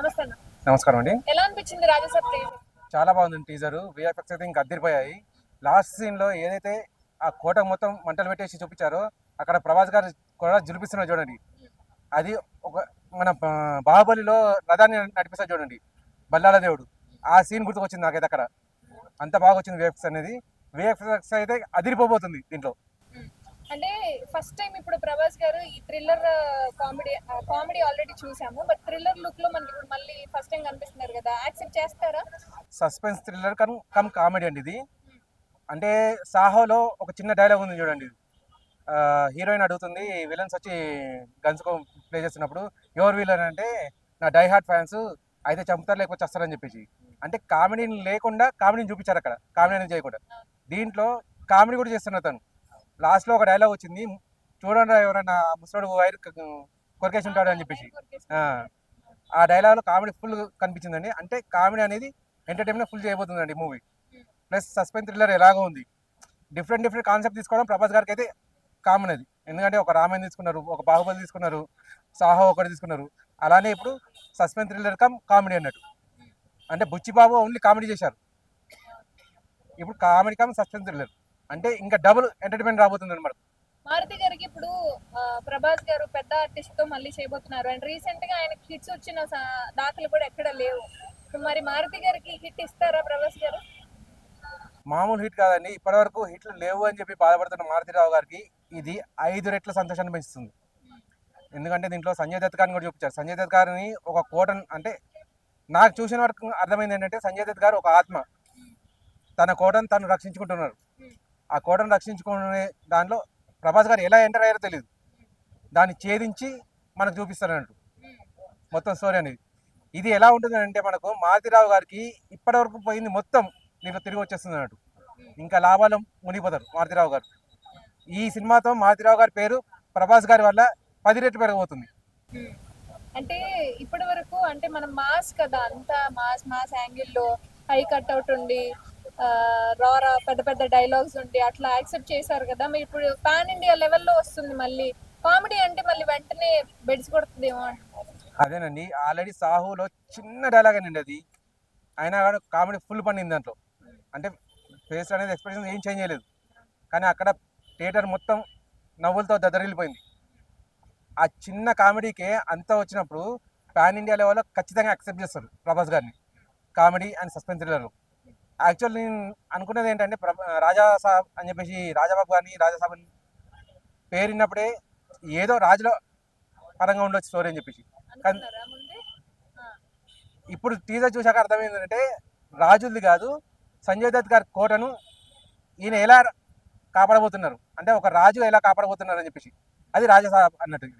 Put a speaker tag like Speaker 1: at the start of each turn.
Speaker 1: నమస్తే అన్న.
Speaker 2: నమస్కారం అండి.
Speaker 1: ఎలా అనిపించింది రాజసాబ్ టీజర్?
Speaker 2: చాలా బాగుంది టీజర్. విఎఫ్ఎక్స్ అయితే ఇంకా అదిరిపోయాయి. లాస్ట్ సీన్లో ఏదైతే ఆ కోట మొత్తం మంటలు పెట్టేసి చూపించారో అక్కడ ప్రభాస్ గారు కూడా జులిపిస్తున్నారు చూడండి. అది ఒక మన బాహుబలిలో రథాన్ని నడిపిస్తారు చూడండి, బల్లాల దేవుడు. ఆ సీన్ గుర్తుకొచ్చింది నాకైతే అక్కడ. అంత బాగా వచ్చింది విఎఫ్ఎక్స్ అనేది. విఎఫ్ఎక్స్ అయితే అదిరిపోబోతుంది దీంట్లో.
Speaker 1: అంటే ఫస్ట్ టైం ఇప్పుడు ప్రభాస్ గారు ఈ థ్రిల్లర్ కామెడీ కామెడీ ఆల్రెడీ చూసాము. బట్ థ్రిల్లర్ లుక్ లో మనకి ఇప్పుడు మళ్ళీ ఫస్ట్ టైం కనిపిస్తున్నారు కదా, యాక్సెప్ట్ చేస్తారా?
Speaker 2: సస్పెన్స్ థ్రిల్లర్ కమ్ కామెడీ అండి ఇది. అంటే సాహోలో ఒక చిన్న డైలాగ్ ఉంది చూడండి. హీరోయిన్ అడుగుతుంది, విలన్స్ వచ్చి గన్స్ ప్లే చేస్తున్నప్పుడు ఎవరు విలన్ అంటే నా డై హార్ట్ ఫ్యాన్స్, అయితే చంపుతారు లేకపోతే వస్తారని చెప్పేసి. అంటే కామెడీని లేకుండా కామెడీని చూపించారు అక్కడ, కామెడీ అనేది చేయకుండా. దీంట్లో కామెడీ కూడా చేస్తున్నారు తను. లాస్ట్లో ఒక డైలాగ్ వచ్చింది, చూడండి ఎవరైనా ముసలోడు వైర్ కొరికేసి ఉంటాడు అని చెప్పేసి. ఆ డైలాగ్లో కామెడీ ఫుల్ కనిపించిందండి. అంటే కామెడీ అనేది ఎంటర్టైన్మెంట్ ఫుల్ చేయబోతుందండి మూవీ. ప్లస్ సస్పెన్స్ థ్రిల్లర్ ఎలాగో ఉంది. డిఫరెంట్ కాన్సెప్ట్ తీసుకోవడం ప్రభాస్ గారికి అయితే కామన్ అది. ఎందుకంటే ఒక రామాయణ తీసుకున్నారు, ఒక బాహుబలి తీసుకున్నారు, సాహో ఒకటి తీసుకున్నారు. అలానే ఇప్పుడు సస్పెన్స్ థ్రిల్లర్ కమ్ కామెడీ అన్నట్టు. అంటే బుచ్చిబాబు ఓన్లీ కామెడీ చేశారు, ఇప్పుడు కామెడీ కమ్ సస్పెన్స్ థ్రిల్లర్. అంటే ఇంకా డబుల్ ఎంటర్టైన్మెంట్ రాబోతుంది అనమాట.
Speaker 1: మారుతి గారికి ఇప్పుడు ప్రభాస్ గారు పెద్ద ఆర్టిస్ట్ తో మళ్ళీ చేయబోతున్నారు. అండ్ రీసెంట్ గా ఆయనకి హిట్స్ వచ్చిన దాఖలు కూడా ఎక్కడ లేవు. మరి మారుతి గారికి హిట్ ఇస్తారా ప్రభాస్ గారు?
Speaker 2: మామూలు హిట్ కాదండి, ఇప్పటివరకు హిట్లు లేవు అని చెప్పి బాధపడుతున్న మారుతిరావు గారికి ఇది 5 రెట్ల సంతోషాన్ని పెంచుతుంది. ఎందుకంటే దీంట్లో సంజయ్ దత్ గారిని కూడా చూపించారు. సంజయ్ దత్ గారిని ఒక కోటన్ అంటే నాకు చూసిన వరకు అర్థమైంది ఏంటంటే, సంజయ్ దత్ గారు ఒక ఆత్మ. తన కోటను తను రక్షించుకుంటున్నారు. ఆ కోటను రక్షించుకునే దాంట్లో ప్రభాస్ గారు ఎలా ఎంటర్ అయ్యారో తెలియదు, దాన్ని ఛేదించి మనకు చూపిస్తారు అన్నట్టు మొత్తం స్టోరీ అనేది. ఇది ఎలా ఉంటుంది అంటే, మనకు మారుతిరావు గారికి ఇప్పటివరకు పోయింది మొత్తం దీంట్లో తిరిగి వచ్చేస్తుంది అన్నట్టు. ఇంకా లాభాలు మునిగిపోతారు మారుతిరావు గారు. ఈ సినిమాతో మారుతిరావు గారి పేరు ప్రభాస్ గారి వల్ల 10 రెట్లు పెరగబోతుంది.
Speaker 1: అంటే ఇప్పటి వరకు అంటే మనం మాస్ కదా, అంతా మాస్ మాస్ యాంగిల్లో హై కట్అవుట్ ఉండి రారా పెద్ద పెద్ద డైలాగ్స్ ఉండి అట్లా యాక్సెప్ట్ చేశారు కదా. మీరు ఇప్పుడు పాన్ ఇండియా లెవెల్లో వస్తుంది మళ్ళీ కామెడీ అంటే మళ్ళీ వెంటనే బెడ్స్ కొడుతుందేమో అంటున్నారు.
Speaker 2: అదేనండి, ఆల్రెడీ సాహులో చిన్న డైలాగ్ అండి అది. అయినా కూడా కామెడీ ఫుల్ పండింది దాంట్లో. అంటే ఫేస్ అనేది ఎక్స్ప్రెషన్ ఏం చేంజ్ చేయలేదు, కానీ అక్కడ థియేటర్ మొత్తం నవ్వులతో దద్దరిల్లిపోయింది. ఆ చిన్న కామెడీకే అంతా వచ్చినప్పుడు పాన్ ఇండియా లెవెల్లో ఖచ్చితంగా యాక్సెప్ట్ చేస్తారు ప్రభాస్ గారిని కామెడీ అండ్ సస్పెన్స్ థ్రిల్లర్లో. యాక్చువల్ నేను అనుకున్నది ఏంటంటే, రాజా సాబ్ అని చెప్పేసి రాజాబాబు గారిని రాజాసాబ్ అని పేరున్నప్పుడే ఏదో రాజుల పరంగా ఉండొచ్చు స్టోరీ అని చెప్పేసి. కానీ
Speaker 1: అనుకున్నారా ముందే?
Speaker 2: ఇప్పుడు టీజర్ చూశాక అర్థమైంది ఏంటంటే, రాజులది కాదు, సంజయ్ దత్ గారి కోటను ఈయన ఎలా కాపాడబోతున్నారు, అంటే ఒక రాజు ఎలా కాపాడబోతున్నారు అని చెప్పేసి. అది రాజాసాబ్ అన్నట్టు.